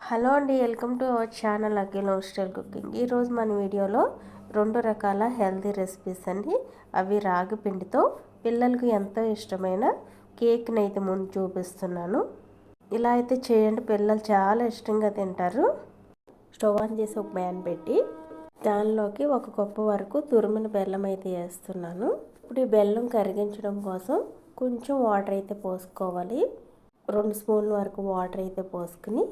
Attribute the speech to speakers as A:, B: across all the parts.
A: Hello అండి, welcome to our channel Akhil hostel cooking. ఈరోజు మన వీడియోలో 2 రకాల హెల్తీ రెసిపీస్ అండి. అవి రాగి పిండితో పిల్లలకు ఎంతో ఇష్టమైన కేక్ని అయితే ముందు చూపిస్తున్నాను. ఇలా అయితే చేయండి, పిల్లలు చాలా ఇష్టంగా తింటారు. స్టవ్ ఆన్ చేసి ఒక ప్యాన్ పెట్టి దానిలోకి 1 కప్పు వరకు తురిమిన బెల్లం అయితే వేస్తున్నాను. ఇప్పుడు ఈ బెల్లం కరిగించడం కోసం కొంచెం వాటర్ అయితే పోసుకోవాలి. 2 స్పూన్ల వరకు వాటర్ అయితే పోసుకుని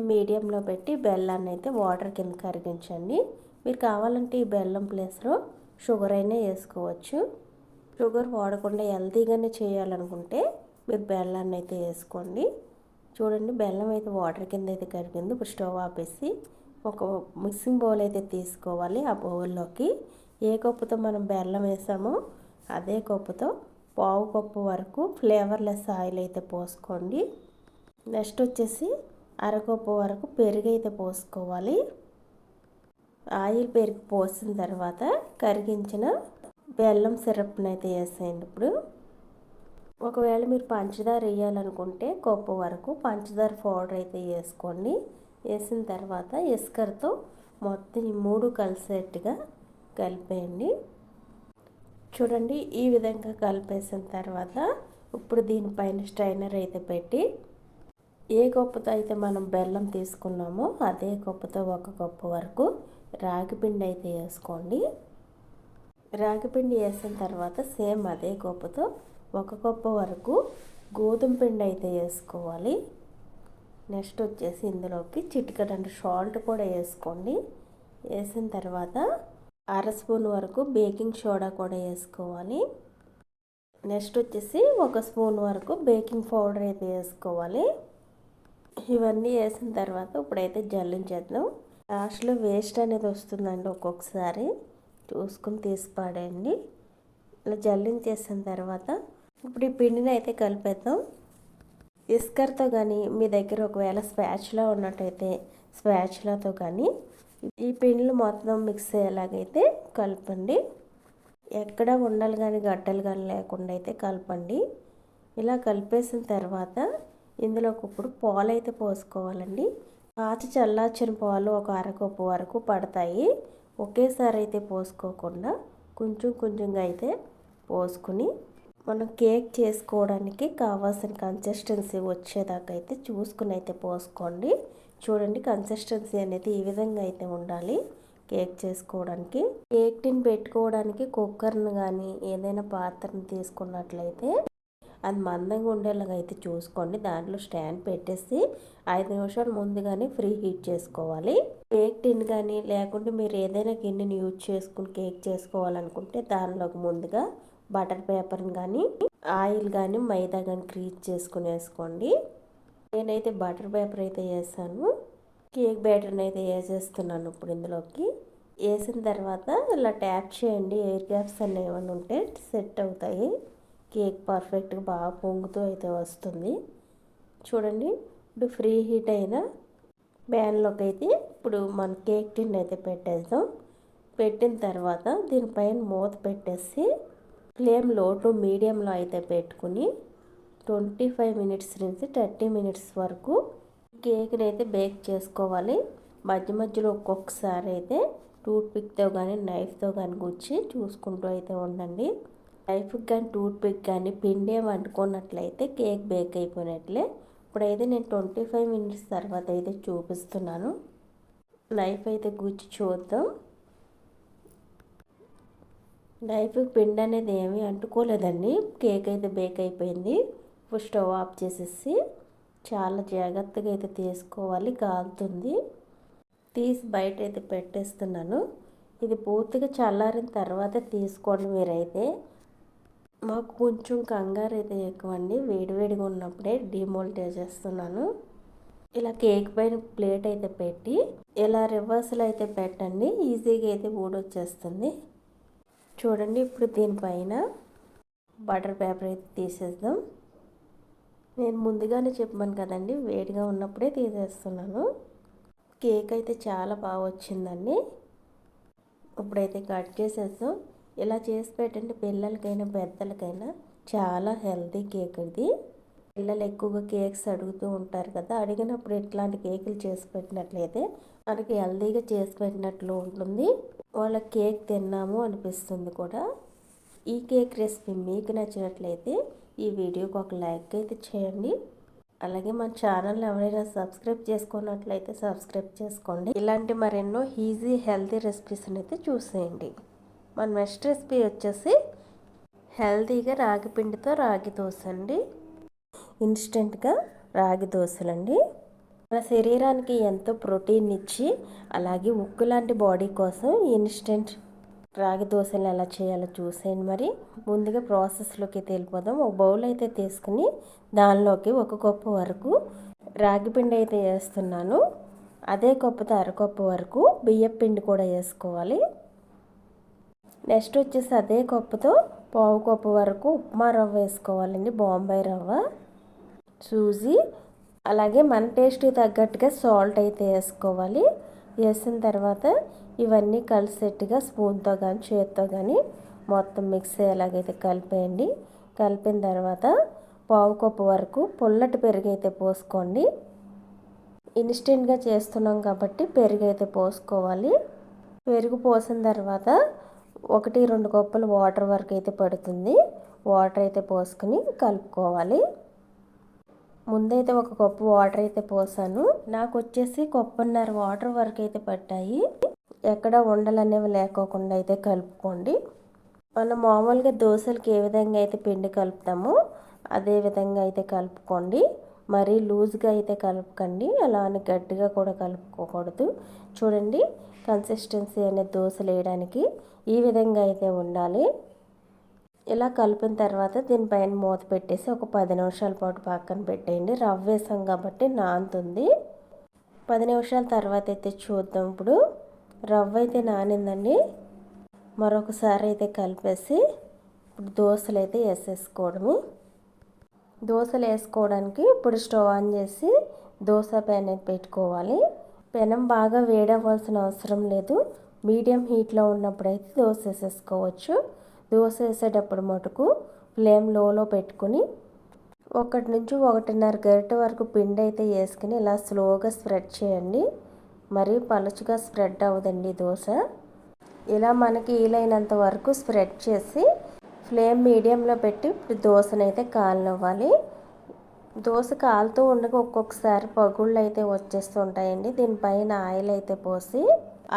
A: మీడియంలో పెట్టి బెల్లాన్ని అయితే వాటర్ కింద కరిగించండి. మీరు కావాలంటే ఈ బెల్లం ప్లేస్లో షుగర్ అయినా వేసుకోవచ్చు. షుగర్ వాడకుండా హెల్తీగానే చేయాలనుకుంటే మీరు బెల్లాన్ని అయితే వేసుకోండి. చూడండి, బెల్లం అయితే వాటర్ కింద అయితే కరిగింది. ఇప్పుడు స్టవ్ ఆపేసి ఒక మిక్సింగ్ బౌల్ అయితే తీసుకోవాలి. ఆ బౌల్లోకి ఏ కప్పుతో మనం బెల్లం వేసామో అదే కప్పుతో 1/2 కప్పు వరకు ఫ్లేవర్లెస్ ఆయిల్ అయితే పోసుకోండి. నెక్స్ట్ వచ్చేసి 1/2 కప్పు వరకు పెరుగు అయితే పోసుకోవాలి. ఆయిల్ పెరుగు పోసిన తర్వాత కరిగించిన బెల్లం సిరప్ని అయితే వేసేయండి. ఇప్పుడు ఒకవేళ మీరు పంచదార వేయాలనుకుంటే కప్పు వరకు పంచదార పౌడర్ అయితే వేసుకోండి. వేసిన తర్వాత ఇస్కర్తో మొత్తం ఈ 3 కలిసేట్టుగా కలిపేయండి. చూడండి, ఈ విధంగా కలిపేసిన తర్వాత ఇప్పుడు దీనిపైన స్ట్రైనర్ అయితే పెట్టి ఏ కప్పుతో అయితే మనం బెల్లం తీసుకున్నామో అదే కప్పుతో 1 కప్పు వరకు రాగిపిండి అయితే వేసుకోండి. రాగిపిండి వేసిన తర్వాత సేమ్ అదే కప్పుతో 1 కప్పు వరకు గోధుమ పిండి అయితే వేసుకోవాలి. నెక్స్ట్ వచ్చేసి ఇందులోకి చిటికెడంత సాల్ట్ కూడా వేసుకోండి. వేసిన తర్వాత 1/2 స్పూన్ వరకు బేకింగ్ సోడా కూడా వేసుకోవాలి. నెక్స్ట్ వచ్చేసి 1 స్పూన్ వరకు బేకింగ్ పౌడర్ అయితే వేసుకోవాలి. ఇవన్నీ వేసిన తర్వాత ఇప్పుడైతే జల్లించేద్దాం. లాస్ట్లో వేస్ట్ అనేది వస్తుందండి, ఒక్కొక్కసారి చూసుకుని తీసి పడేయండి. ఇలా జల్లించేసిన తర్వాత ఇప్పుడు ఈ పిండిని అయితే కలిపేద్దాం. ఇస్కర్తో కానీ మీ దగ్గర ఒకవేళ స్పాచులా ఉన్నట్టయితే స్పాచులాతో కానీ ఈ పిండిలు మొత్తం మిక్స్ అయ్యేలాగైతే కలపండి. ఎక్కడ ఉండలు కానీ గడ్డలు కానీ లేకుండా అయితే కలపండి. ఇలా కలిపేసిన తర్వాత ఇందులోకి ఇప్పుడు పాలు అయితే పోసుకోవాలండి. కాచి చల్లార్చిన పాలు 1/2 కప్పు వరకు పడతాయి. ఒకేసారి అయితే పోసుకోకుండా కొంచెం కొంచెంగా అయితే పోసుకుని మనం కేక్ చేసుకోవడానికి కావాల్సిన కన్సిస్టెన్సీ వచ్చేదాకా అయితే చూసుకుని అయితే పోసుకోండి. చూడండి, కన్సిస్టెన్సీ అనేది ఈ విధంగా అయితే ఉండాలి కేక్ చేసుకోవడానికి. కేక్ టిన్ పెట్టుకోవడానికి కుక్కర్ను కానీ ఏదైనా పాత్రను తీసుకున్నట్లయితే అది మందంగా ఉండేలాగా అయితే చూసుకోండి. దాంట్లో స్టాండ్ పెట్టేసి 5 నిమిషాలు ముందుగానే ఫ్రీ హీట్ చేసుకోవాలి. కేక్ టిన్ కానీ లేకుంటే మీరు ఏదైనా గిన్నెని యూజ్ చేసుకుని కేక్ చేసుకోవాలనుకుంటే దానిలోకి ముందుగా బటర్ పేపర్ని కానీ ఆయిల్ కానీ మైదా కానీ క్రీజ్ చేసుకుని వేసుకోండి. నేనైతే బటర్ పేపర్ అయితే వేసాను. కేక్ బ్యాటర్ని అయితే వేసేస్తున్నాను. ఇప్పుడు ఇందులోకి వేసిన తర్వాత ఇలా ట్యాప్ చేయండి. ఎయిర్ గ్యాప్స్ అన్నీ ఏమైనా ఉంటే సెట్ అవుతాయి. కేక్ పర్ఫెక్ట్గా బాగా పొంగుతూ అయితే వస్తుంది. చూడండి, ఇప్పుడు ఫ్రీ హీట్ అయిన ప్యాన్లోకి అయితే ఇప్పుడు మన కేక్ టిన్ అయితే పెట్టేద్దాం. పెట్టిన తర్వాత దీనిపైన మూత పెట్టేసి ఫ్లేమ్ లో టు మీడియంలో అయితే పెట్టుకుని 25 మినిట్స్ నుంచి 30 మినిట్స్ వరకు కేక్ని అయితే బేక్ చేసుకోవాలి. మధ్య మధ్యలో ఒక్కొక్కసారి అయితే టూత్ పిక్తో కానీ నైఫ్తో కానీ గుచ్చి చూసుకుంటూ అయితే ఉండండి. నైఫ్కి కానీ టూత్ పిక్ కానీ పిండి వండుకున్నట్లయితే కేక్ బేక్ అయిపోయినట్లే. ఇప్పుడైతే నేను 25 మినిట్స్ తర్వాత అయితే చూపిస్తున్నాను. నైఫ్ అయితే గుచ్చి చూద్దాం. నైఫ్కి పిండి అనేది ఏమీ అంటుకోలేదండి. కేక్ అయితే బేక్ అయిపోయింది. ఇప్పుడు స్టవ్ ఆఫ్ చేసేసి చాలా జాగ్రత్తగా అయితే తీసుకోవాలి, కాలుతుంది. తీసి బయట అయితే పెట్టేస్తున్నాను. ఇది పూర్తిగా చల్లారిన తర్వాత తీసుకోండి. మీరైతే మాకు కొంచెం కంగారు అయితే ఎక్కువ అండి, వేడివేడిగా ఉన్నప్పుడే డిమోల్డ్ చేసేస్తున్నాను. ఇలా కేక్ పైన ప్లేట్ అయితే పెట్టి ఇలా రివర్స్లో అయితే పెట్టండి, ఈజీగా అయితే ఊడొచ్చేస్తుంది. చూడండి, ఇప్పుడు దీనిపైన బటర్ పేపర్ అయితే తీసేద్దాం. నేను ముందుగానే చెప్పాను కదండి, వేడిగా ఉన్నప్పుడే తీసేస్తున్నాను. కేక్ అయితే చాలా బాగా వచ్చిందండి. ఇప్పుడైతే కట్ చేసేద్దాం. ఇలా చేసి పెట్టండి, పిల్లలకైనా పెద్దలకైనా చాలా హెల్తీ కేక్ ఇది. పిల్లలు ఎక్కువగా కేక్స్ అడుగుతూ ఉంటారు కదా, అడిగినప్పుడు ఇట్లాంటి కేకులు చేసి పెట్టినట్లయితే మనకి హెల్తీగా చేసి పెట్టినట్లు ఉంటుంది, వాళ్ళకి కేక్ తిన్నాము అనిపిస్తుంది కూడా. ఈ కేక్ రెసిపీ మీకు నచ్చినట్లయితే ఈ వీడియోకి ఒక లైక్ అయితే చేయండి. అలాగే మన ఛానల్ ఎవరైనా సబ్స్క్రైబ్ చేసుకున్నట్లయితే సబ్స్క్రైబ్ చేసుకోండి. ఇలాంటి మరెన్నో ఈజీ హెల్తీ రెసిపీస్ని అయితే చూసేయండి. మన నెక్స్ట్ రెసిపీ వచ్చేసి హెల్తీగా రాగి పిండితో రాగి దోశ అండి. ఇన్స్టెంట్గా రాగి దోశలండి. మన శరీరానికి ఎంతో ప్రోటీన్ ఇచ్చి అలాగే ఉక్కు లాంటి బాడీ కోసం ఇన్స్టెంట్ రాగి దోశలు ఎలా చేయాలో చూసేయండి. మరి ముందుగా ప్రాసెస్లోకి వెళ్ళిపోదాం. ఒక బౌల్ అయితే తీసుకుని దానిలోకి 1 కప్పు వరకు రాగి పిండి అయితే వేస్తున్నాను. అదే కప్పుతో అరకప్పు వరకు బియ్యం పిండి కూడా వేసుకోవాలి. నెక్స్ట్ వచ్చేసి అదే కప్పుతో పావు కప్పు వరకు ఉప్మా రవ్వ వేసుకోవాలండి, బాంబే రవ్వ, సూజీ, అలాగే మన టేస్ట్కి తగ్గట్టుగా సాల్ట్ అయితే వేసుకోవాలి. వేసిన తర్వాత ఇవన్నీ కలిసేట్టుగా స్పూన్తో కానీ చేతితో కానీ మొత్తం మిక్స్ అయ్యేలాగైతే కలిపేయండి. కలిపిన తర్వాత పావు కప్పు వరకు పుల్లటి పెరుగు అయితే పోసుకోండి. ఇన్స్టెంట్గా చేస్తున్నాం కాబట్టి పెరుగు అయితే పోసుకోవాలి. పెరుగు పోసిన తర్వాత 1-2 కప్పులు వాటర్ వరకు అయితే పడుతుంది. వాటర్ అయితే పోసుకుని కలుపుకోవాలి. ముందైతే 1 కప్పు వాటర్ అయితే పోసాను. నాకు వచ్చేసి 1.5 కప్పు వాటర్ వరకు అయితే పట్టాయి. ఎక్కడ ఉండలు అనేవి లేకోకుండా అయితే కలుపుకోండి. మనం మామూలుగా దోశలకి ఏ విధంగా అయితే పిండి కలుపుతామో అదే విధంగా అయితే కలుపుకోండి. మరీ లూజ్గా అయితే కలుపుకండి, అలా అని గట్టిగా కూడా కలుపుకోకూడదు. చూడండి, కన్సిస్టెన్సీ అనేది దోశలు వేయడానికి ఈ విధంగా అయితే ఉండాలి. ఇలా కలిపిన తర్వాత దీనిపైన మూత పెట్టేసి ఒక 10 నిమిషాల పాటు పక్కన పెట్టేయండి. రవ్వ వేసాం కాబట్టి నానుతుంది. 10 నిమిషాల తర్వాత అయితే చూద్దాం. ఇప్పుడు రవ్వ అయితే నానిందండి. మరొకసారి అయితే కలిపేసి ఇప్పుడు దోశలు అయితే వేసేసుకోవడము. దోశలు వేసుకోవడానికి ఇప్పుడు స్టవ్ ఆన్ చేసి దోశ ప్యాన్ అయితే పెట్టుకోవాలి. పెనం బాగా వేడవ్వాల్సిన అవసరం లేదు. మీడియం హీట్లో ఉన్నప్పుడు అయితే దోశ వేసేసుకోవచ్చు. దోశ వేసేటప్పుడు మటుకు ఫ్లేమ్ లోలో పెట్టుకుని 1 నుంచి 1.5 గరిటె వరకు పిండి అయితే వేసుకుని ఇలా స్లోగా స్ప్రెడ్ చేయండి. మరీ పలుచగా స్ప్రెడ్ అవ్వదండి దోశ. ఇలా మనకి వీలైనంత వరకు స్ప్రెడ్ చేసి ఫ్లేమ్ మీడియంలో పెట్టి దోశనైతే కాలనివ్వాలి. దోశ కాలుతూ ఉండగా ఒక్కొక్కసారి పగుళ్ళు అయితే వచ్చేస్తూ ఉంటాయండి. దీనిపైన ఆయిల్ అయితే పోసి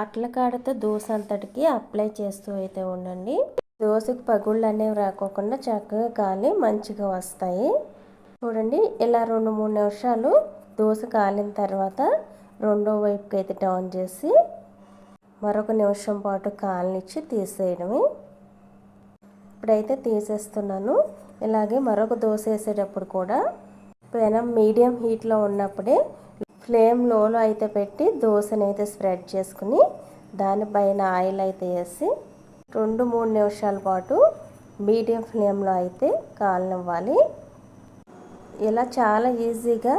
A: అట్ల కాడతో దోశ అంతటికి అప్లై చేస్తూ అయితే ఉండండి. దోశకు పగుళ్ళు అనేవి రాకోకుండా చక్కగా కాలి మంచిగా వస్తాయి. చూడండి, ఇలా 2-3 నిమిషాలు దోశ కాలిన తర్వాత రెండో వైపుకి అయితే టర్న్ చేసి మరొక నిమిషం పాటు కాలనిచ్చి తీసేయడమే. ఇప్పుడైతే తీసేస్తున్నాను. ఇలాగే మరొక దోశ వేసేటప్పుడు కూడా పెనం మీడియం హీట్లో ఉన్నప్పుడే ఫ్లేమ్ లోలో అయితే పెట్టి దోశని అయితే స్ప్రెడ్ చేసుకుని దానిపైన ఆయిల్ అయితే వేసి 2-3 నిమిషాల పాటు మీడియం ఫ్లేమ్లో అయితే కాలనివ్వాలి. ఇలా చాలా ఈజీగా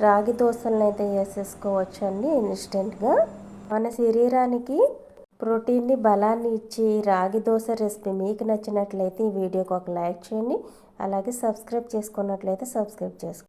A: రాగి దోశలను అయితే వేసేసుకోవచ్చు అండి ఇన్స్టెంట్గా. మన శరీరానికి ప్రోటీన్ని, బలాన్ని ఇచ్చి రాగి దోశ రెసిపీ మీకు నచ్చినట్లయితే ఈ వీడియోకి ఒక లైక్ చేయండి. అలాగే సబ్స్క్రైబ్ చేసుకున్నట్లయితే సబ్స్క్రైబ్ చేసుకోండి.